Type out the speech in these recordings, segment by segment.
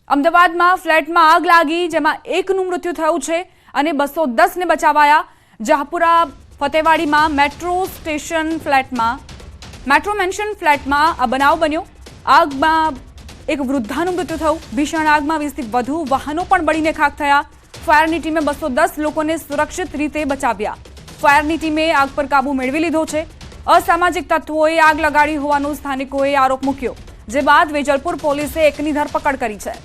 અમદાવાદમાં ફ્લેટમાં આગ લાગી, જેમાં એકનું મૃત્યુ થયું છે અને 210 ને બચાવાયા। જહાપુરા ફતેવાડીમાં મેટ્રો મેન્શન ફ્લેટમાં આ બનાવ બન્યો। આગમાં એક વૃદ્ધાનું મૃત્યુ થયું। ભીષણ આગમાં 20 થી વધુ વાહનો પણ બળીને ખાખ થયા। ફાયરની ટીમે 210 લોકોને સુરક્ષિત રીતે બચાવ્યા। ફાયરની ટીમે આગ પર કાબુ મેળવી લીધો છે। અસામાજિક તત્વોએ આગ લગાડી હોવાનો સ્થાનિકોએ આરોપ મૂક્યો, જે બાદ વેજલપુર પોલીસે એકની ધરપકડ કરી છે।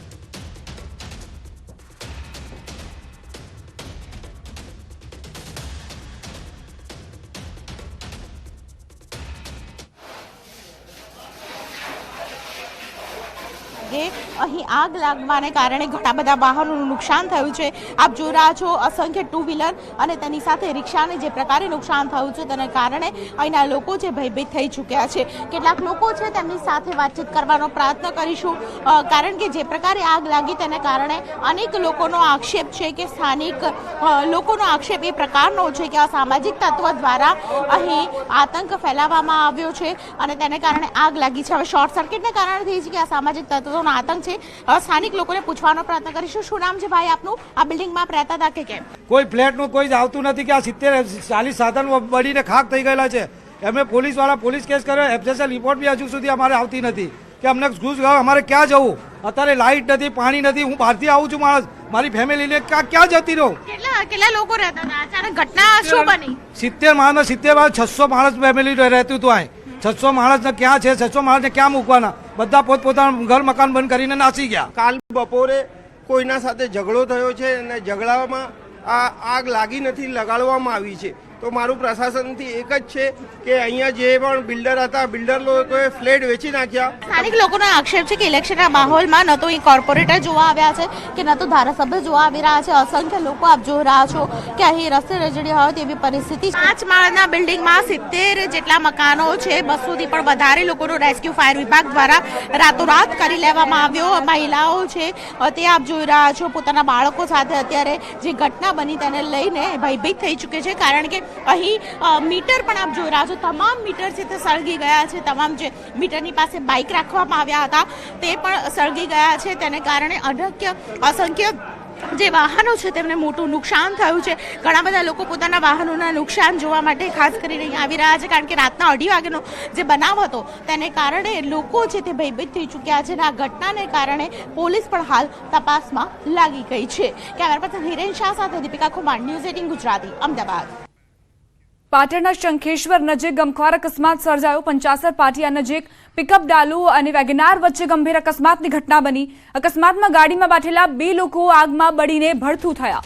અહીં આગ લાગવાને કારણે ઘણા બધા વાહનોનું નુકસાન થયું છે। આપ જોઈ રહ્યા છો અસંખ્ય ટુ વ્હીલર અને તેની સાથે રિક્ષાને જે પ્રકારે નુકસાન થયું છે તેને કારણે અહીંના લોકો છે ભયભીત થઈ ચૂક્યા છે। કેટલાક લોકો છે તેમની સાથે વાતચીત કરવાનો પ્રયત્ન કરીશું, કારણ કે જે પ્રકારે આગ લાગી તેને કારણે અનેક લોકોનો આક્ષેપ છે કે સ્થાનિક લોકોનો આક્ષેપ એ પ્રકારનો છે કે અસામાજિક તત્વ દ્વારા અહીં આતંક ફેલાવવામાં આવ્યો છે અને તેને કારણે આગ લાગી છે। હવે શોર્ટ સર્કિટને કારણે થઈ છે કે અસામાજિક તત્વોનો આતંક છે। સ્થાનિક લોકોને પૂછવાનો પ્રયત્ન કરીશું। શું નામ છે ભાઈ આપનું? આ બિલ્ડિંગમાં રહેતા હતા કે કેમ? કોઈ ફ્લેટનું કોઈ જ આવતું નથી કે આ 70-40 સાધન બળીને ખાક થઈ ગયેલા છે। એમને પોલીસ કેસ કર્યો, એફએસએલ રિપોર્ટ બી હજુ સુધી અમારે આવતી નથી કે અમને ઘૂસ ગયો, અમારે ક્યાં જવું? અત્યારે લાઇટ નથી, પાણી નથી। હું બહારથી આવું છું માણસ, મારી ફેમિલીને ક્યાં જતી રહું? કેટલા લોકો રહેતા હતા? અચાનક ઘટના શું બની? 70 માણસ 600 માણસ ફેમિલી રહેતું હતું। અહીં 600 માણસને ક્યાં છે? 600 માણસને ક્યાં મૂકવાના? બધા પોતપોતાનું ઘર મકાન બંધ કરીને નાસી ગયા। કાલ બપોરે કોઈના સાથે ઝઘડો થયો છે અને ઝઘડામાં આ આગ લાગી નથી, લગાડવામાં આવી છે। તો મારું પ્રશાસનથી એક જ છે કે અહીંયા જે પણ બિલ્ડર હતા, બિલ્ડર લોકોએ ફ્લેટ વેચી નાખ્યા। સ્થાનિક લોકોનો આક્ષેપ છે કે ઇલેક્શનના માહોલમાં ન તો અહીં કોર્પોરેટર જોવા આવ્યા છે કે ન તો ધારાસભ્ય જોવા આવી રહ્યા છે। અસંખ્ય લોકો આપ જોઈ રહ્યા છો કે અહીં રસ્તે રજડી હોય તેવી પરિસ્થિતિ। 5 માળના બિલ્ડિંગમાં 70 જેટલા મકાનો છે, 200 થી પણ વધારે લોકોનો રેસ્ક્યુ ફાયર વિભાગ દ્વારા રાતોરાત કરી લેવામાં આવ્યો। મહિલાઓ છે તે આપ જોઈ રહ્યા છો પોતાના બાળકો સાથે અત્યારે જે ઘટના બની તેને લઈને ભયભીત થઈ ચૂકે છે, કારણ કે અહીં મીટર પણ આપ જોઈ રહ્યા છો, તમામ મીટર છે તે સળગી ગયા છે। તમામ જે મીટરની પાસે બાઇક રાખવામાં આવ્યા હતા તે પણ સળગી ગયા છે। તેને કારણે અસંખ્ય જે વાહનો છે તેમને મોટું નુકસાન થયું છે। ઘણા બધા લોકો પોતાના વાહનોના નુકસાન જોવા માટે ખાસ કરીને અહીં આવી રહ્યા છે, કારણ કે રાતના 2:30 વાગ્યાનો જે બનાવ હતો તેને કારણે લોકો છે તે ભયભીત થઈ ચૂક્યા છે અને આ ઘટનાને કારણે પોલીસ પણ હાલ તપાસમાં લાગી ગઈ છે। કેમેરા પર્સન હિરેન શાહ સાથે દીપિકા કુમાર, ન્યૂઝ 18 ગુજરાતી, અમદાવાદ। પાટણના શંખેશ્વર નજીક ગમખ્વાર અકસ્માત સર્જાયો। 55 પાટિયા નજીક પિકઅપ ડાલુ અને વેગનાર વચ્ચે ગંભીર અકસ્માતની ઘટના બની। અકસ્માતમાં ગાડીમાં બેઠેલા 2 લોકો આગમાં બળીને ભડથું થયા।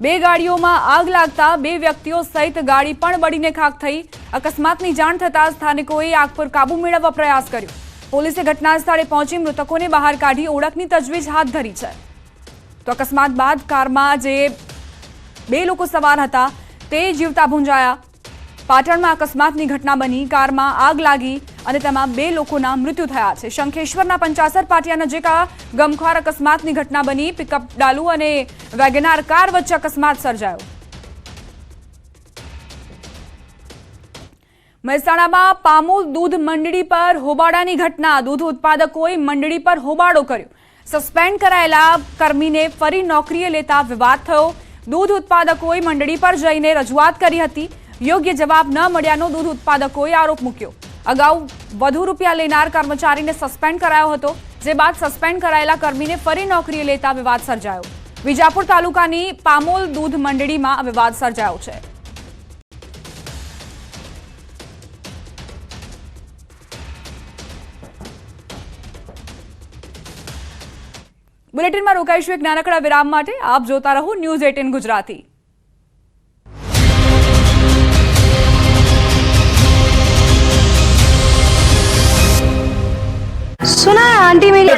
2 ગાડીઓમાં આગ લાગતા 2 વ્યક્તિઓ સહિત ગાડી પણ બળીને ખાખ થઈ। અકસ્માતની જાણ થતાં સ્થાનિકોએ આગ પર કાબુ મેળવવા પ્રયાસ કર્યો। પોલીસે ઘટના સ્થળે પહોંચી મૃતકોને બહાર કાઢી ઓળખની તજવીજ હાથ ધરી છે। તો અકસ્માત બાદ કારમાં જે 2 લોકો સવાર હતા તે જીવતા ભૂંજાયા। પાટણમાં અકસ્માતની ઘટના બની, કારમાં આગ લાગી અને તેમાં 2 લોકોના મૃત્યુ થયા છે। શંખેશ્વરના 55 પાટિયા નજીક આ ગમખ્વાર અકસ્માતની ઘટના બની। પિકઅપ ડાલુ અને વેગનાર કાર વચ્ચે અકસ્માત સર્જાયો। મહેસાણામાં પામોલ દૂધ મંડળી પર હોબાળાની ઘટના। દૂધ ઉત્પાદકોએ મંડળી પર હોબાળો કર્યો। સસ્પેન્ડ કરાયેલા કર્મીને ફરી નોકરીએ લેતા વિવાદ થયો। દૂધ ઉત્પાદકોએ મંડળી પર જઈને રજૂઆત કરી હતી। યોગ્ય જવાબ ન મળ્યાનો દૂધ ઉત્પાદકોએ આરોપ મૂક્યો। અગાઉ વધુ રૂપિયા લેનાર કર્મચારીને સસ્પેન્ડ કરાયો હતો, જે બાદ સસ્પેન્ડ કરાયેલા કર્મીને ફરી નોકરીએ લેતા વિવાદ સર્જાયો। વિજાપુર તાલુકાની પામોલ દૂધ મંડળીમાં આ વિવાદ સર્જાયો છે। બુલેટિનમાં રોકાઈશું એક નાનકડા વિરામ માટે। આપ જોતા રહો ન્યૂઝ 18 ગુજરાતી। सुना है आंटी मेरी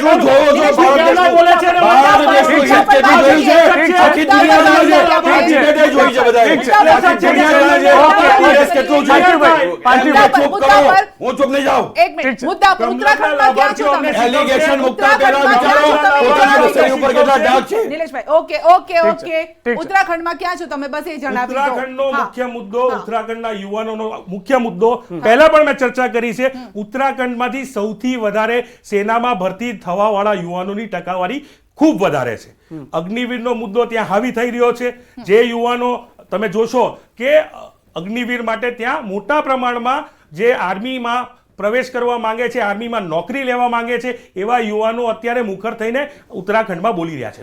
ઉત્તરાખંડમાં ક્યાં છો તમે? બસ એ જણાવી દો। ઉત્તરાખંડનો મુખ્ય મુદ્દો, ઉત્તરાખંડના યુવાનોનો મુખ્ય મુદ્દો પહેલા પણ મેં ચર્ચા કરી છે। ઉત્તરાખંડમાંથી સૌથી વધારે સેનામાં ભરતી થવા વાળા યુવાનોની ટકાવારી ખૂબ વધારે છે. અગ્નિવીરનો મુદ્દો ત્યાં હાવી થઈ રહ્યો છે. જે યુવાનો તમે જોશો કે અગ્નિવીર માટે ત્યાં મોટા પ્રમાણમાં જે આર્મીમાં પ્રવેશ કરવા માંગે છે, આર્મીમાં નોકરી લેવા માંગે છે, એવા યુવાનો અત્યારે મુખર થઈને ઉત્તરાખંડમાં બોલી રહ્યા છે.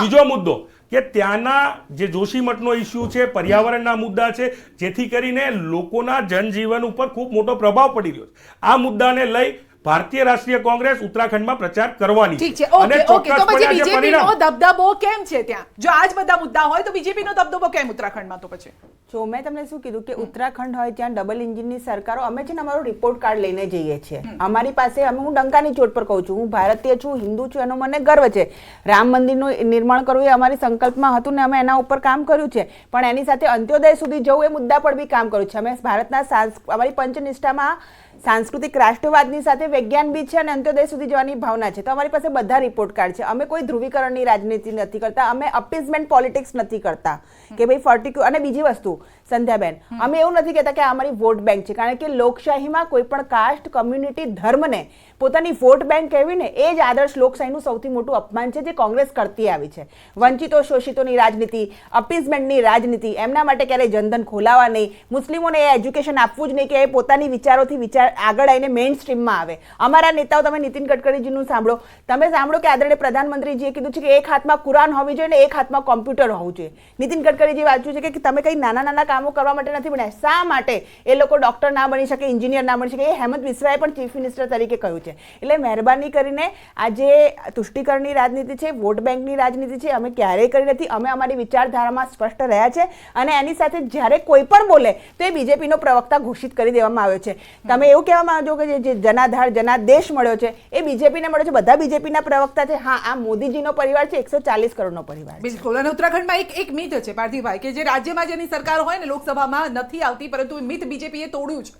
બીજો મુદ્દો કે ત્યાંના જે જોશીમઠનો ઇસ્યુ છે, પર્યાવરણના મુદ્દા છે, જેથી કરીને લોકોના જનજીવન ઉપર ખૂબ મોટો પ્રભાવ પડી રહ્યો છે. આ મુદ્દાને લઈ ભારતીય રાષ્ટ્રીય કોંગ્રેસ ઉત્તરાખંડમાં પ્રચાર કરવાની ઠીક છે. ઓકે ઓકે, તો પછી બીજેપીનો દબદબો કેમ છે ત્યાં? જો આજ બધા મુદ્દા હોય તો બીજેપીનો દબદબો કેમ ઉત્તરાખંડમાં? તો પછી જો મેં તમને શું કીધું કે ઉત્તરાખંડ હોય ત્યાં ડબલ એન્જિનની સરકારો, અમે છે ને અમારો રિપોર્ટ કાર્ડ લઈને જઈએ છીએ. અમારી પાસે, હું ડંકાની ચોટ પર કહું છું, હું ભારતીય છું, હિન્દુ છું, એનો મને ગર્વ છે. રામ મંદિરનું નિર્માણ કરવું એ અમારી સંકલ્પમાં હતું ને અમે એના ઉપર કામ કર્યું છે. પણ એની સાથે અંત્યોદય સુધી જવું એ મુદ્દા પર બી કામ કર્યું છે. અમે ભારતના અમારી પંચનિષ્ઠામાં સાંસ્કૃતિક રાષ્ટ્રવાદની સાથે વિજ્ઞાન બી છે અને અંત્યોદય સુધી જવાની ભાવના છે. તો અમારી પાસે બધા રિપોર્ટ કાર્ડ છે. અમે કોઈ ધ્રુવીકરણની રાજનીતિ નથી કરતા, અમે અપીઝમેન્ટ પોલિટિક્સ નથી કરતા કે ભાઈ પર્ટિક્યુલર. અને બીજી વસ્તુ સંધ્યાબેન, અમે એવું નથી કહેતા કે આ અમારી વોટ બેંક છે, કારણ કે લોકશાહીમાં કોઈ પણ કાસ્ટ, કમ્યુનિટી, ધર્મને પોતાની વોટ બેંક કહેવીને એ જ આદર્શ લોકશાહીનું સૌથી મોટું અપમાન છે જે કોંગ્રેસ કરતી આવી છે. વંચિતો શોષિતોની રાજનીતિ, અપીઝમેન્ટની રાજનીતિ, એમના માટે ક્યારેય જનધન ખોલાવા નહીં, મુસ્લિમોને એ એજ્યુકેશન આપવું જ નહીં કે એ પોતાની વિચારોથી આગળ આવીને મેઇન સ્ટ્રીમમાં આવે. અમારા નેતાઓ, તમે નીતિન ગડકરીજીનું સાંભળો, તમે સાંભળો કે આદરણીય પ્રધાનમંત્રીજીએ કીધું છે કે એક હાથમાં કુરાન હોવી જોઈએ ને એક હાથમાં કોમ્પ્યુટર હોવું જોઈએ. નીતિન ગડકરીજીએ વાંચ્યું છે કે તમે કંઈ નાના નાના કામો કરવા માટે નથી બન્યા. શા માટે એ લોકો ડોક્ટર ના બની શકે, એન્જિનિયર ના બની શકે? એ હેમંત વિશ્વાએ પણ ચીફ મિનિસ્ટર તરીકે કહ્યું છે. એટલે મહેરબાની કરીને આ જે તુષ્ટિકરણની રાજનીતિ છે, વોટ બેંકની રાજનીતિ છે, અમે ક્યારેય કરી નથી. અમે અમારી વિચારધારામાં સ્પષ્ટ રહ્યા છે અને એની સાથે જ્યારે કોઈ પણ બોલે તો એ બીજેપીનો પ્રવક્તા ઘોષિત કરી દેવામાં આવ્યો છે. તમે એવું કહેવા માંગો કે જે જનાધાર, જનાદેશ મળ્યો છે એ બીજેપીને મળ્યો છે? બધા બીજેપીના પ્રવક્તા છે. હા, આ મોદીજીનો પરિવાર છે, 140 કરોડનો પરિવાર છે. બિલકુલ. અને ઉત્તરાખંડમાં એક મિથ છે પાર્થિવભાઈ, કે જે રાજ્યમાં જેની સરકાર હોય ને લોકસભામાં નથી આવતી, પરંતુ એ મિથ બીજેપીએ તોડ્યું છે.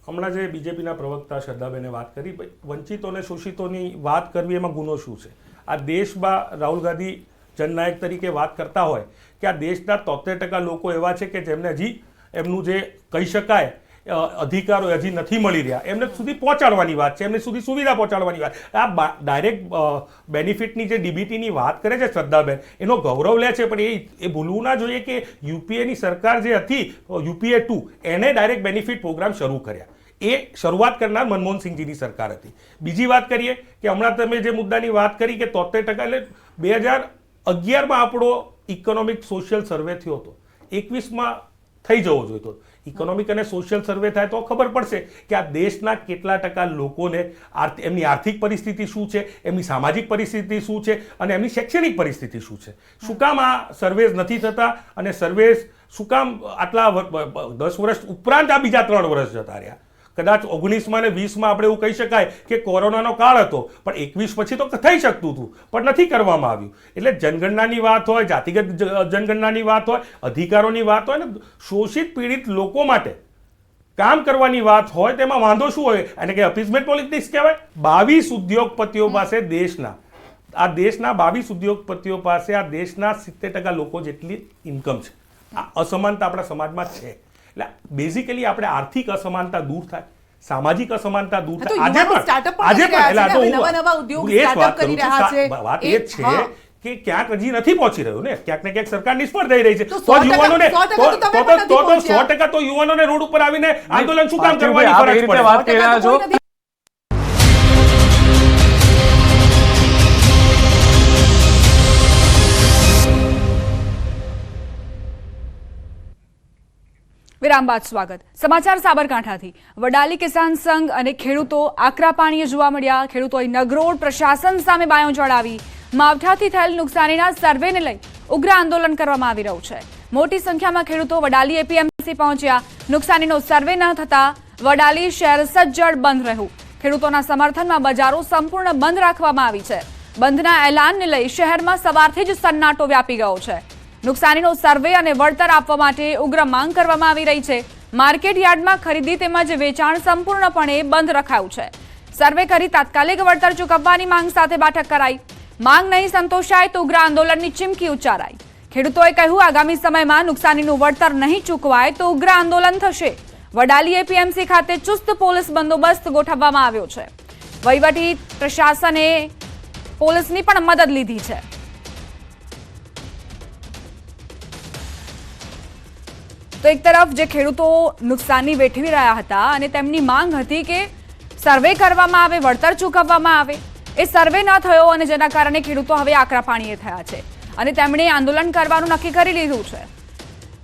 હમણાં જે બીજેપીના પ્રવક્તા શ્રદ્ધાબેને વાત કરી, વંચિતો અને શોષિતોની વાત કરવી એમાં ગુનો શું છે? આ દેશમાં રાહુલ ગાંધી જનનાયક તરીકે વાત કરતા હોય કે આ દેશના 73% લોકો એવા છે કે જેમને હજી એમનું જે કહી શકાય અધિકારો હજી નથી મળી રહ્યા, એમને સુધી પહોંચાડવાની વાત છે, એમને સુધી સુવિધા પહોંચાડવાની વાત. આ ડાયરેક્ટ બેનિફિટની જે ડીબીટીની વાત કરે છે શ્રદ્ધાબેન, એનો ગૌરવ લે છે, પણ એ ભૂલવું ના જોઈએ કે યુપીએની સરકાર જે હતી, UPA 2, એને ડાયરેક્ટ બેનિફિટ પ્રોગ્રામ શરૂ કર્યા. એ શરૂઆત કરનાર મનમોહનસિંહજીની સરકાર હતી. બીજી વાત કરીએ કે હમણાં તમે જે મુદ્દાની વાત કરી કે 73%, એટલે 2011માં આપણો ઇકોનોમિક સોશિયલ સર્વે થયો હતો, 21માં થઈ જવો જોઈતો. ઇકોનોમિક અને સોશિયલ સર્વે થાય તો ખબર પડશે કે આ દેશના કેટલા ટકા લોકોને એમની આર્થિક પરિસ્થિતિ શું છે, એમની સામાજિક પરિસ્થિતિ શું છે અને એમની શૈક્ષણિક પરિસ્થિતિ શું છે. શું કામ આ સર્વેસ નથી થતા અને સર્વેસ શું કામ આટલા 10 વર્ષ ઉપરાંત આ બીજા 3 વર્ષ જતા રહ્યા? કદાચ 19માં અને 20માં આપણે એવું કહી શકાય કે કોરોનાનો કાળ હતો, પણ 21 પછી તો થઈ શકતું હતું, પણ નથી કરવામાં આવ્યું. એટલે જનગણનાની વાત હોય, જાતિગત જનગણનાની વાત હોય, અધિકારોની વાત હોય ને શોષિત પીડિત લોકો માટે કામ કરવાની વાત હોય, તેમાં વાંધો શું હોય? અને કે અપીઝમેન્ટ પોલિટિક્સ કહેવાય. 22 ઉદ્યોગપતિઓ પાસે દેશના 22 ઉદ્યોગપતિઓ પાસે આ દેશના 70% લોકો જેટલી ઇન્કમ છે. આ અસમાનતા આપણા સમાજમાં છે. એટલે બેઝિકલી આપણે આર્થિક અસમાનતા દૂર થાય, સામાજિક અસમાનતા દૂર થાય. આજે પણ વાત એ જ છે કે ક્યાંક હજી નથી પહોંચી રહ્યું ને, ક્યાંક ને ક્યાંક સરકાર નિષ્ફળ થઈ રહી છે. તો યુવાનોને 100% તો યુવાનોને રોડ ઉપર આવીને આંદોલન શું કામ કરવાની ફરજ પડે? વિરામ બાદ સ્વાગત. સમાચાર સાબરકાંઠાથી. વડાલી કિસાન સંઘ અને ખેડૂતો આકરા પાણીએ જોવા મળ્યા. ખેડૂતોએ નગરોડ પ્રશાસન સામે બાયો ચડાવી. માવઠાથી થયેલ નુકસાનીના સર્વેને લઈ ઉગ્ર આંદોલન કરવામાં આવી રહ્યું છે. મોટી સંખ્યામાં ખેડૂતો વડાલી એપીએમસી પહોંચ્યા. નુકસાનીનો સર્વે ન થતા વડાલી શહેર સજ્જડ બંધ રહ્યું. ખેડૂતોના સમર્થનમાં બજારો સંપૂર્ણ બંધ રાખવામાં આવી છે. બંધના એલાનને લઈ શહેરમાં સવારથી જ સન્નાટો વ્યાપી ગયો છે. નુકસાનીનો સર્વે અને વળતર આપવા માટે ઉગ્ર માંગ કરવામાં આવી રહી છે. માર્કેટ યાર્ડમાં ખરીદી તેમજ વેચાણ સંપૂર્ણપણે બંધ રખાયું છે. સર્વે કરી તાત્કાલિક વળતર ચૂકવવાની માંગ સાથે બેઠક કરાઈ. માંગ નહીં સંતોષાય તો ઉગ્ર આંદોલનની ચીમકી ઉચ્ચારાઈ. ખેડૂતોએ કહ્યું, આગામી સમયમાં નુકસાનીનું વળતર નહીં ચૂકવાય તો ઉગ્ર આંદોલન થશે. વડાલી એપીએમસી ખાતે ચુસ્ત પોલીસ બંદોબસ્ત ગોઠવવામાં આવ્યો છે. વહીવટી પ્રશાસને પોલીસની પણ મદદ લીધી છે. તો એક તરફ જે ખેડૂતો નુકસાની વેઠવી રહ્યા હતા અને તેમની માંગ હતી કે સર્વે કરવામાં આવે, વળતર ચૂકવવામાં આવે, એ સર્વે ન થયો અને જેના કારણે ખેડૂતો હવે આકરા પાણીએ થયા છે અને તેમણે આંદોલન કરવાનું નક્કી કરી લીધું છે.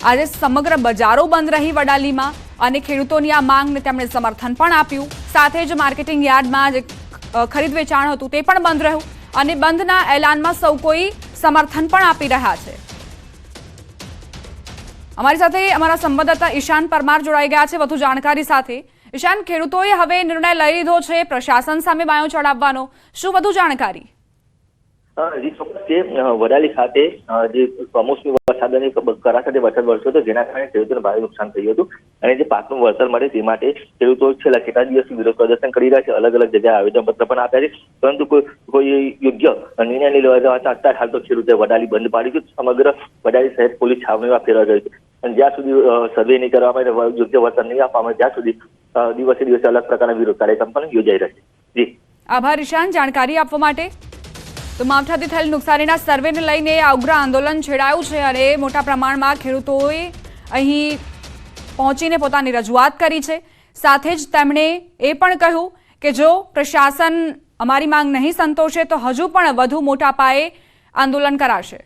આજે સમગ્ર બજારો બંધ રહી વડાલીમાં અને ખેડૂતોની આ માંગને તેમણે સમર્થન પણ આપ્યું. સાથે જ માર્કેટિંગ યાર્ડમાં જે ખરીદ વેચાણ હતું તે પણ બંધ રહ્યું અને બંધના એલાનમાં સૌ કોઈ સમર્થન પણ આપી રહ્યા છે. અમારી સાથે અમારા સંવાદદાતા ઈશાન પરમાર જોડાઈ ગયા છે વધુ જાણકારી સાથે. ઈશાન, ખેડૂતોએ હવે નિર્ણય લઈ લીધો છે પ્રશાસન સામે બાયો ચડાવવાનો, શું વધુ જાણકારી? જી ચોક્કસ છે. વડાલી ખાતે જે કમોસમી વરસાદ અને કરા સાથે વરસાદ વરસ્યો હતો જેના કારણે ખેડૂતોને ભારે નુકસાન થયું હતું અને જે પાકનું વળતર મળે તે માટે ખેડૂતો છેલ્લા કેટલા દિવસથી વિરોધ પ્રદર્શન કરી રહ્યા છે. અલગ અલગ જગ્યાએ આવેદનપત્ર પણ આપ્યા છે પરંતુ કોઈ યોગ્ય નિર્ણય નહીં લેવાતા અત્યારે હાલ તો ખેડૂતોએ વડાલી બંધ પાડી છે. સમગ્ર વડાલી શહેર પોલીસ છાવણીમાં ફેરવાઈ ગઈ છે અને જ્યાં સુધી સર્વે નહીં કરવામાં આવે, યોગ્ય વળતર નહીં આપવામાં આવે ત્યાં સુધી દિવસે દિવસે અલગ પ્રકારના વિરોધ કાર્યક્રમ પણ યોજાઈ રહ્યા છે. જી આભાર ઈશાન જાણકારી આપવા માટે. તો માવઠાથી થયેલ નુકસાનીના સર્વેને લઈને આ ઉગ્ર આંદોલન છેડાયું છે અને મોટા પ્રમાણમાં ખેડૂતોએ અહીં પહોંચીને પોતાની રજૂઆત કરી છે. સાથે જ તેમણે એ પણ કહ્યું કે જો પ્રશાસન અમારી માંગ નહીં સંતોષે તો હજુ પણ વધુ મોટા પાયે આંદોલન કરાશે.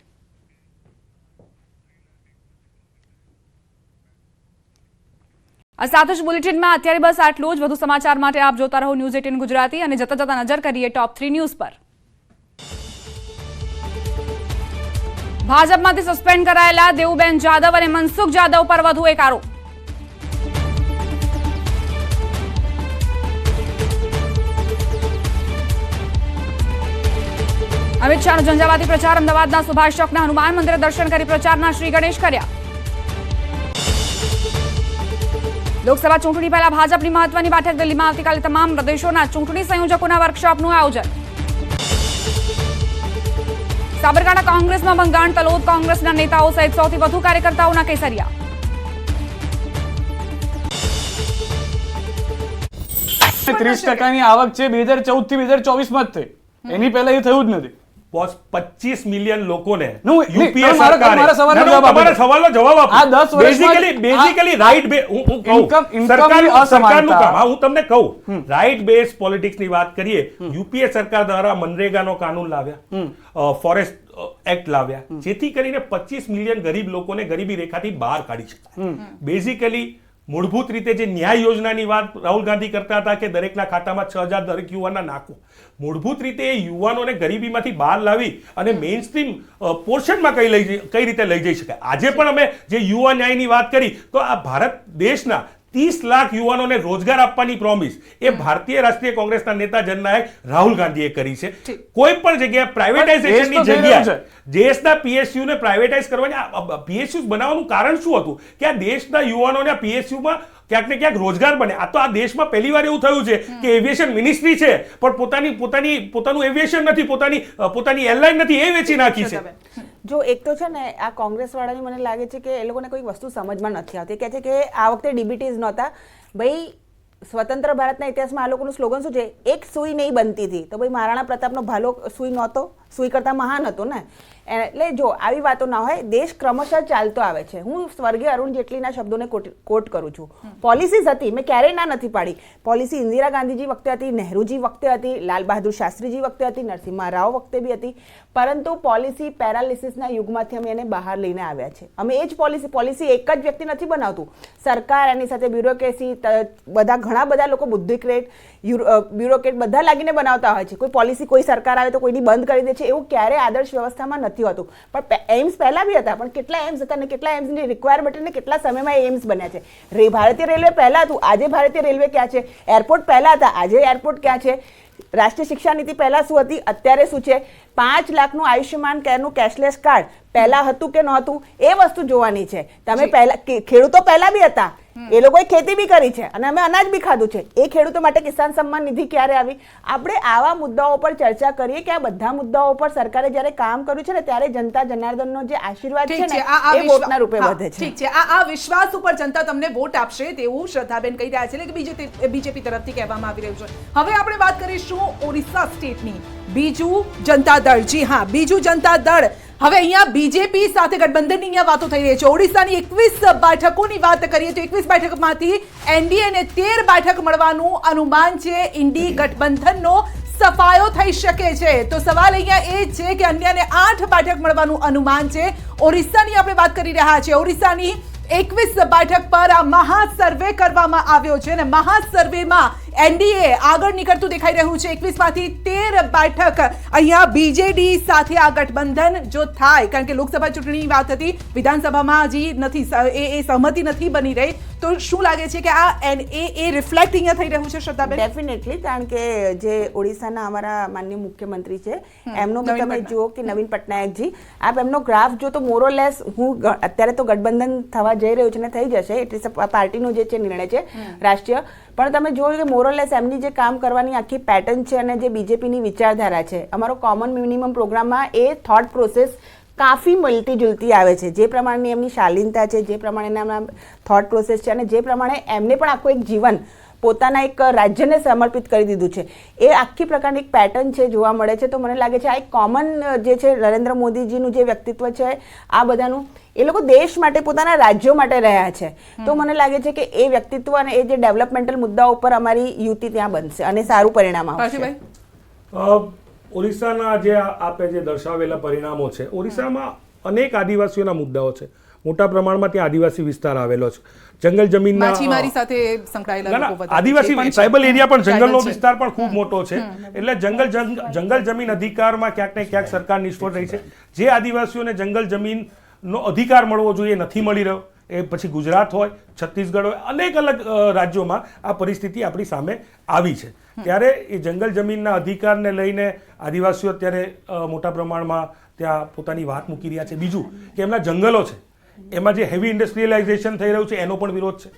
આ સાથે જ બુલેટિનમાં અત્યારે બસ આટલું જ. વધુ સમાચાર માટે આપ જોતા રહો News18 ગુજરાતી અને જતા જતા નજર કરીએ ટોપ 3 ન્યૂઝ પર. ભાજપમાંથી સસ્પેન્ડ કરાયેલા દેવુબેન જાદવ અને મનસુખ જાદવ પર વધુ એક આરોપ. અમિત શાહનો ઝંઝાવાતી પ્રચાર. અમદાવાદના સુભાષ ચોકના હનુમાન મંદિરે દર્શન કરી પ્રચારના શ્રી ગણેશ કર્યા. લોકસભા ચૂંટણી પહેલા ભાજપની મહત્વની બેઠક દિલ્હીમાં. આવતીકાલે તમામ પ્રદેશોના ચૂંટણી સંયોજકોના વર્કશોપનું આયોજન. સાબરકાંઠા કોંગ્રેસમાં ભંગાણ. તલોદ કોંગ્રેસના નેતાઓ સહિત 100 થી વધુ કાર્યકર્તાઓના કેસરિયા. %30 આવક છે 2014 થી 2024 માં જ થઈ. એની પહેલા એ થયું જ નથી. બોસ 25 મિલિયન લોકોને યુપીએ તમારા સવાલનો જવાબ આપો. આ 10 વર્ષમાં બેઝિકલી રાઈટ સરકારનું કામ. હું તમને કહું રાઈટ બેઝ પોલિટિક્સ ની વાત કરીએ. યુપીએ સરકાર દ્વારા મનરેગાનો કાનૂન લાવ્યા, ફોરેસ્ટ એક્ટ લાવ્યા, જેથી કરીને 25 મિલિયન ગરીબ લોકોને ગરીબી રેખાથી બહાર કાઢી શકાય. બેઝિકલી મૂળભૂત રીતે જે ન્યાય યોજનાની વાત રાહુલ ગાંધી કરતા હતા કે દરેકના ખાતામાં 6,000 દરેક યુવાનના નાખો, મૂળભૂત રીતે એ યુવાનોને ગરીબીમાંથી બહાર લાવી અને મેઇન સ્ટ્રીમ પોર્શનમાં કઈ રીતે લઈ જઈ શકાય. આજે પણ અમે જે યુવા ન્યાયની વાત કરી તો આ ભારત દેશના 30 લાખ યુવાનોને રોજગાર આપવાની પ્રોમિસ એ ભારતીય રાષ્ટ્રીય કોંગ્રેસના નેતા જનનાયક રાહુલ ગાંધીએ કરી છે. કોઈ પણ જગ્યાએ પ્રાઇવેટાઇઝેશનની જગ્યાએ દેશના પીએસયુ ને પ્રાઇવેટાઇઝ કરવાની પીએસયુ બનાવવાનું કારણ શું હતું કે આ દેશના યુવાનોને પીએસયુમાં ક્યાંક ને ક્યાંક રોજગાર બને. આ તો આ દેશમાં પહેલી વાર એવું થયું છે કે એવિએશન મિનિસ્ટ્રી છે પણ પોતાનું એવિએશન નથી, પોતાની એરલાઇન નથી, એ વેચી નાખી છે. જો એક તો છે ને આ કોંગ્રેસ વાળાની મને લાગે છે કે એ લોકોને કોઈ વસ્તુ સમજમાં નથી આવતી. કહે છે કે આ વખતે ડીબીટીઝ નહોતા. ભાઈ સ્વતંત્ર ભારતના ઇતિહાસમાં આ લોકોનું સ્લોગન શું છે? એક સુઈ નહીં બનતી હતી. તો ભાઈ મહારાણા પ્રતાપનો ભાલો સુઈ નહોતો, સુઈ કરતા મહાન હતો ને. એટલે જો આવી વાતો ના હોય, દેશ ક્રમશઃ ચાલતો આવે છે. હું સ્વર્ગીય અરુણ જેટલીના શબ્દોને કોટ કરું છું. પોલિસીઝ હતી, મેં ક્યારેય ના નથી પાડી. પોલિસી ઇન્દિરા ગાંધીજી વખતે હતી, નહેરુજી વખતે હતી, લાલ બહાદુર શાસ્ત્રીજી વખતે હતી, નરસિંહા રાવ વખતે બી હતી. પરંતુ પોલિસી પેરાલિસિસના યુગમાંથી અમે એને બહાર લઈને આવ્યા છે. અમે એ જ પોલિસી એક જ વ્યક્તિ નથી બનાવતું. સરકાર, એની સાથે બ્યુરોક્રેસી, ઘણા બધા લોકો બુદ્ધિક્રેટ, બ્યુરોક્રેટ બધા લાગીને બનાવતા હોય છે. કોઈ પોલિસી કોઈ સરકાર આવે તો કોઈની બંધ કરી દે છે. એવું ક્યારેય આદર્શ વ્યવસ્થામાં નથી હોતું. પણ એમ્સ પહેલા બી હતા, પણ કેટલા એમ્સ હતા ને કેટલા એમ્સની રિક્વાયરમેન્ટ અને કેટલા સમયમાં એમ્સ બન્યા છે. ભારતીય રેલવે પહેલા હતું, આજે ભારતીય રેલવે ક્યાં છે? એરપોર્ટ પહેલા હતા, આજે એરપોર્ટ ક્યાં છે? રાષ્ટ્રીય શિક્ષા નીતિ પહેલા શું હતી, અત્યારે શું છે? 5 લાખનું આયુષ્યમાન કેરનું કેશલેસ કાર્ડ પહેલા હતું કે નહોતું એ વસ્તુ જોવાની છે. તમે પહેલા ખેડૂતો પહેલા બી હતા, એ લોકોએ ખેતી બી કરી છે અને અમે અનાજ બી ખાધું છે. એ ખેડૂતો માટે કિસાન સન્માન નિધિ ક્યારે આવી? આપણે આવા મુદ્દાઓ પર ચર્ચા કરીએ કે આ બધા મુદ્દાઓ પર સરકારે જ્યારે કામ કર્યું છે ને ત્યારે જનતા જનાર્દનનો જે આશીર્વાદ છે ઠીક ને છે, આ એ વોટના રૂપે વધે છે. ઠીક છે, આ વિશ્વાસ ઉપર જનતા તમને વોટ આપશે તેવું શ્રદ્ધાબેન કહી રહ્યા છે, એટલે કે બીજેપી તરફથી કહેવામાં આવી રહ્યું છે. હવે આપણે વાત કરીશું ઓરિસ્સા સ્ટેટની. બીજું જનતા દળ, જી હા, બીજું જનતા દળ. હવે અહીંયા બીજેપી સાથે ગઠબંધનની અહીંયા વાતો થઈ રહી છે. ઓડિશાની 21 બેઠકોની વાત કરીએ તો 21 બેઠકમાંથી એનડીએને 13 બેઠક મળવાનું અનુમાન છે. ઇન્ડી ગઠબંધનનો સફાયો થઈ શકે છે. તો સવાલ અહીંયા એ છે કે અન્યને 8 બેઠક મળવાનું અનુમાન છે. ઓરિસ્સાની આપણે વાત કરી રહ્યા છીએ. ઓરિસ્સાની 21 બેઠક પર આ મહાસર્વે કરવામાં આવ્યો છે અને મહાસર્વેમાં એનડીએ આગળ નીકળતું દેખાઈ રહ્યું છે. 21 માંથી 13 બેઠક અહીંયા બીજેડી સાથે આ ગઠબંધન જો થાય, કારણ કે લોકસભા ચૂંટણીની વાત હતી, વિધાનસભામાં હજી નથી, એ સહમતિ નથી બની રહી, તો શું લાગે છે કે આ એ રિફ્લેક્ટ અહીંયા થઈ રહ્યું છે શ્રદ્ધાબેન? ડેફિનેટલી, કારણ કે જે ઓડિશાના અમારા માનનીય મુખ્યમંત્રી છે એમનો બી તમે જુઓ કે નવીન પટનાયકજી, આપ એમનો ગ્રાફ જો તો મોરોલેસ, હું અત્યારે તો ગઠબંધન થવા જઈ રહ્યું છે ને થઈ જશે, એટલે પાર્ટીનો જે છે નિર્ણય છે રાષ્ટ્રીય, પણ તમે જુઓ કે મોરોલેસ એમની જે કામ કરવાની આખી પેટર્ન છે અને જે બીજેપીની વિચારધારા છે, અમારો કોમન મિનિમમ પ્રોગ્રામમાં એ થોટ પ્રોસેસ કાફી મળતી જુલતી આવે છે. જે પ્રમાણેની એમની શાલીનતા છે, જે પ્રમાણેના થોટ પ્રોસેસ છે અને જે પ્રમાણે એમને પણ આખું એક જીવન પોતાના એક રાજ્યને સમર્પિત કરી દીધું છે, એ આખી પ્રકારની એક પેટર્ન છે જોવા મળે છે. તો મને લાગે છે આ એક કોમન જે છે નરેન્દ્ર મોદીજીનું જે વ્યક્તિત્વ છે, આ બધાનું, એ લોકો દેશ માટે, પોતાના રાજ્યો માટે રહ્યા છે. તો મને લાગે છે કે એ વ્યક્તિત્વ અને એ જે ડેવલપમેન્ટલ મુદ્દાઓ ઉપર અમારી યુતિ ત્યાં બનશે અને સારું પરિણામ આવશે. ઓરિસ્સાના જે આપે જે દર્શાવેલા પરિણામો છે, ઓરિસ્સામાં અનેક આદિવાસીઓના મુદ્દાઓ છે. મોટા પ્રમાણમાં ત્યાં આદિવાસી વિસ્તાર આવેલો છે. જંગલ જમીનના માછીમારી સાથે સંકળાયેલા લોકો બધા આદિવાસી ટ્રાઇબલ એરિયા પણ જંગલનો વિસ્તાર પણ ખૂબ મોટો છે. એટલે જંગલ જમીન અધિકારમાં ક્યાંક ને ક્યાંક સરકાર નિષ્ફળ રહી છે. જે આદિવાસીઓને જંગલ જમીનનો અધિકાર મળવો જોઈએ નથી મળી રહ્યો. એ પછી ગુજરાત હોય, છત્તીસગઢ હોય, અનેક અલગ રાજ્યોમાં આ પરિસ્થિતિ આપણી સામે આવી છે. ત્યારે એ જંગલ જમીનના અધિકારને લઈને આદિવાસીઓ અત્યારે મોટા પ્રમાણમાં ત્યાં પોતાની વાત મૂકી રહ્યા છે. બીજું કે એમના જંગલો છે, એમાં જે હેવી ઇન્ડસ્ટ્રીયલાઇઝેશન થઈ રહ્યું છે એનો પણ વિરોધ છે.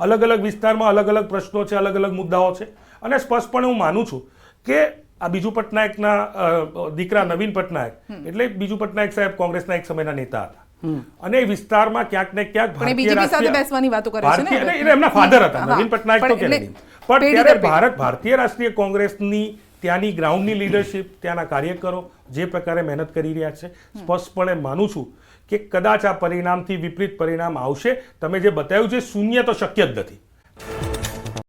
અલગ અલગ વિસ્તારમાં અલગ અલગ પ્રશ્નો છે, અલગ અલગ મુદ્દાઓ છે. અને સ્પષ્ટપણે હું માનું છું કે આ બીજુ પટનાયકના દીકરા નવીન પટનાયક, એટલે બીજુ પટનાયક સાહેબ કોંગ્રેસના એક સમયના નેતા હતા અને એ વિસ્તારમાં ક્યાંક ને ક્યાંક એમના ફાધર હતા. નવીન પટનાયક તો કે નહીં, પણ ત્યારે ભારતીય રાષ્ટ્રીય કોંગ્રેસની ત્યાંની ગ્રાઉન્ડની લીડરશિપ, ત્યાંના કાર્યકરો જે પ્રકારે મહેનત કરી રહ્યા છે, સ્પષ્ટપણે માનું છું કે કદાચ આ પરિણામથી વિપરીત પરિણામ આવશે. તમે જે બતાવ્યું છે શૂન્ય તો શક્ય જ નથી.